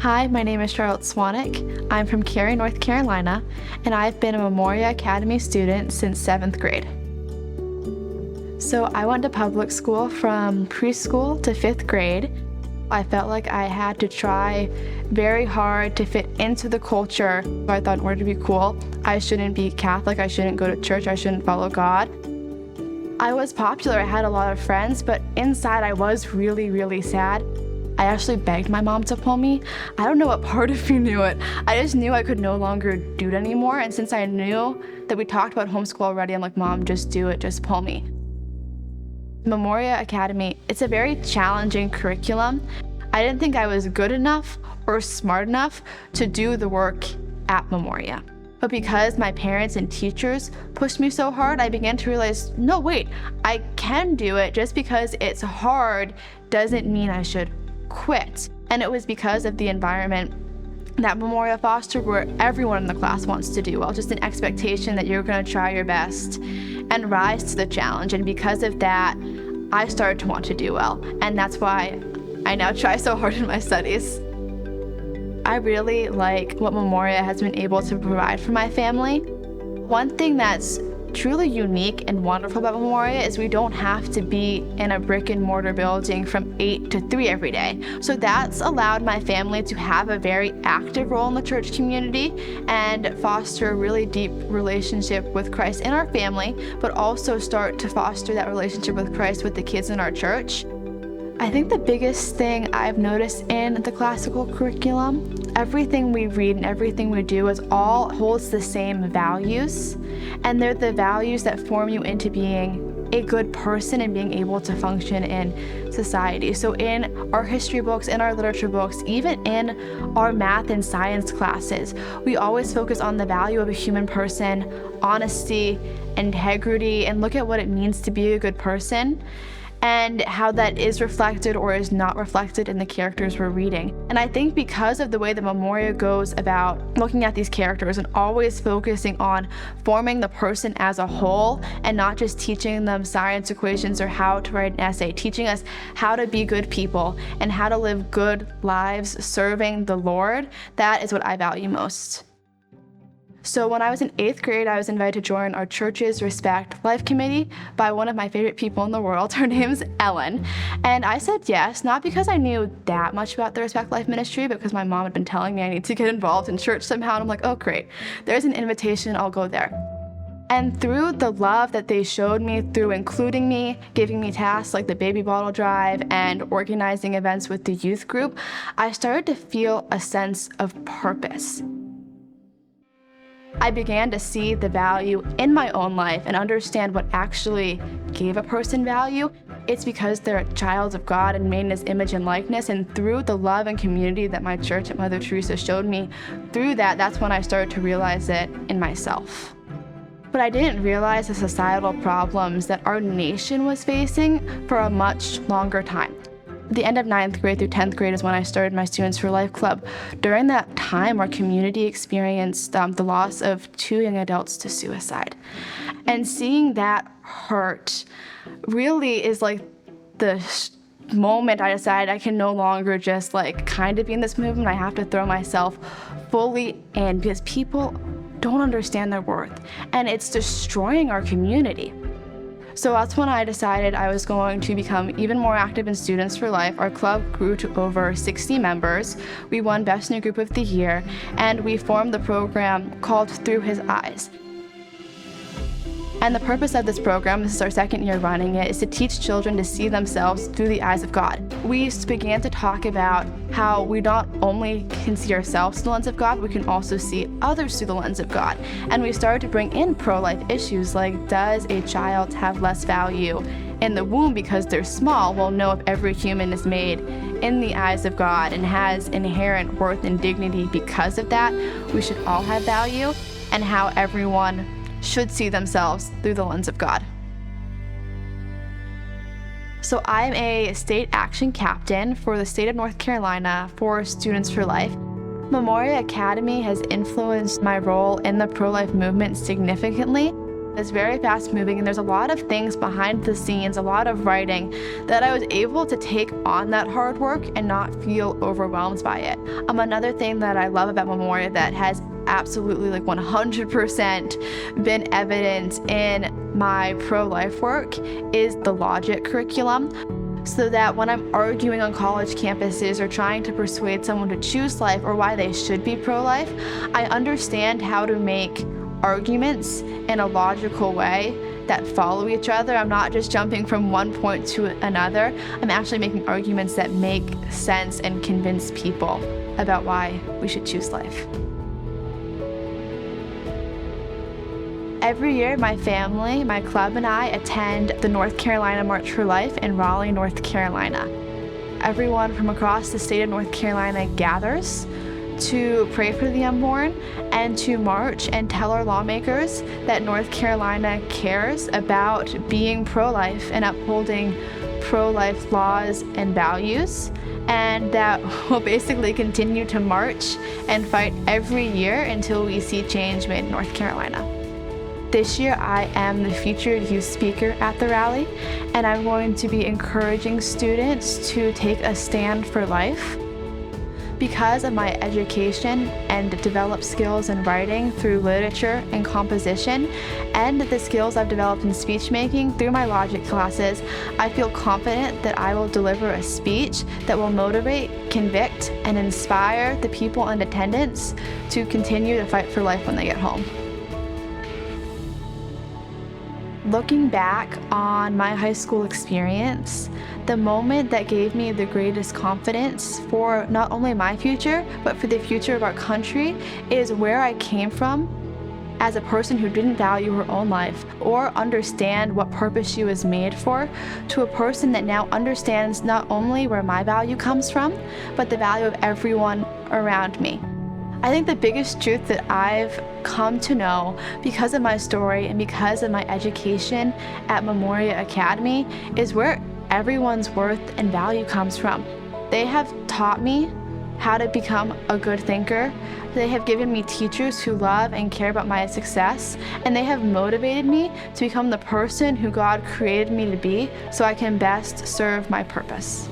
Hi, my name is Charlotte Swannack. I'm from Cary, North Carolina, and I've been a Memoria Academy student since 7th grade. So I went to public school from preschool to 5th grade. I felt like I had to try very hard to fit into the culture. I thought in order to be cool, I shouldn't be Catholic, I shouldn't go to church, I shouldn't follow God. I was popular, I had a lot of friends, but inside I was really sad. I actually begged my mom to pull me. I don't know what part of me knew it. I just knew I could no longer do it anymore, and since I knew that we talked about homeschool already, I'm like, Mom, just do it, just pull me. Memoria Academy, it's a very challenging curriculum. I didn't think I was good enough or smart enough to do the work at Memoria. But because my parents and teachers pushed me so hard, I began to realize, no, wait, I can do it. Just because it's hard doesn't mean I should quit. And it was because of the environment that Memoria fostered, where everyone in the class wants to do well, just an expectation that you're going to try your best and rise to the challenge. And because of that, I started to want to do well, and that's why I now try so hard in my studies. I really like what Memoria has been able to provide for my family. One thing that's truly unique and wonderful about Memoria is we don't have to be in a brick and mortar building from 8 to 3 every day. So that's allowed my family to have a very active role in the church community and foster a really deep relationship with Christ in our family, but also start to foster that relationship with Christ with the kids in our church. I think the biggest thing I've noticed in the classical curriculum, everything we read and everything we do all holds the same values, and they're the values that form you into being a good person and being able to function in society. So in our history books, in our literature books, even in our math and science classes, we always focus on the value of a human person, honesty, integrity, and look at what it means to be a good person, and how that is reflected or is not reflected in the characters we're reading. And I think because of the way the Memoria goes about looking at these characters and always focusing on forming the person as a whole and not just teaching them science equations or how to write an essay, teaching us how to be good people and how to live good lives serving the Lord, that is what I value most. So when I was in 8th grade, I was invited to join our church's Respect Life Committee by one of my favorite people in the world. Her name's Ellen. And I said yes, not because I knew that much about the Respect Life ministry, but because my mom had been telling me I need to get involved in church somehow. And I'm like, oh great, there's an invitation, I'll go there. And through the love that they showed me, through including me, giving me tasks like the baby bottle drive and organizing events with the youth group, I started to feel a sense of purpose. I began to see the value in my own life and understand what actually gave a person value. It's because they're a child of God and made in His image and likeness, and through the love and community that my church at Mother Teresa showed me, through that's when I started to realize it in myself. But I didn't realize the societal problems that our nation was facing for a much longer time. The end of 9th grade through 10th grade is when I started my Students for Life Club. During that time, our community experienced the loss of 2 young adults to suicide. And seeing that hurt really is like the moment I decided I can no longer just kind of be in this movement. I have to throw myself fully in because people don't understand their worth, and it's destroying our community. So that's when I decided I was going to become even more active in Students for Life. Our club grew to over 60 members. We won Best New Group of the Year, and we formed the program called Through His Eyes. And the purpose of this program, this is our 2nd year running it, is to teach children to see themselves through the eyes of God. We began to talk about how we not only can see ourselves through the lens of God, we can also see others through the lens of God. And we started to bring in pro-life issues like, does a child have less value in the womb because they're small? Well, no, if every human is made in the eyes of God and has inherent worth and dignity because of that, we should all have value, and how everyone should see themselves through the lens of God. So I'm a state action captain for the state of North Carolina for Students for Life. Memoria Academy has influenced my role in the pro-life movement significantly. It's very fast moving, and there's a lot of things behind the scenes, a lot of writing, that I was able to take on that hard work and not feel overwhelmed by it. Another thing that I love about Memoria that has absolutely 100% been evident in my pro-life work is the logic curriculum. So that when I'm arguing on college campuses or trying to persuade someone to choose life or why they should be pro-life, I understand how to make arguments in a logical way that follow each other. I'm not just jumping from one point to another. I'm actually making arguments that make sense and convince people about why we should choose life. Every year, my family, my club, and I attend the North Carolina March for Life in Raleigh, North Carolina. Everyone from across the state of North Carolina gathers to pray for the unborn and to march and tell our lawmakers that North Carolina cares about being pro-life and upholding pro-life laws and values, and that we'll basically continue to march and fight every year until we see change made in North Carolina. This year, I am the featured youth speaker at the rally, and I'm going to be encouraging students to take a stand for life. Because of my education and developed skills in writing through literature and composition, and the skills I've developed in speech making through my logic classes, I feel confident that I will deliver a speech that will motivate, convict, and inspire the people in attendance to continue to fight for life when they get home. Looking back on my high school experience, the moment that gave me the greatest confidence for not only my future, but for the future of our country is where I came from as a person who didn't value her own life or understand what purpose she was made for, to a person that now understands not only where my value comes from, but the value of everyone around me. I think the biggest truth that I've come to know because of my story and because of my education at Memoria Academy is where everyone's worth and value comes from. They have taught me how to become a good thinker. They have given me teachers who love and care about my success, and they have motivated me to become the person who God created me to be so I can best serve my purpose.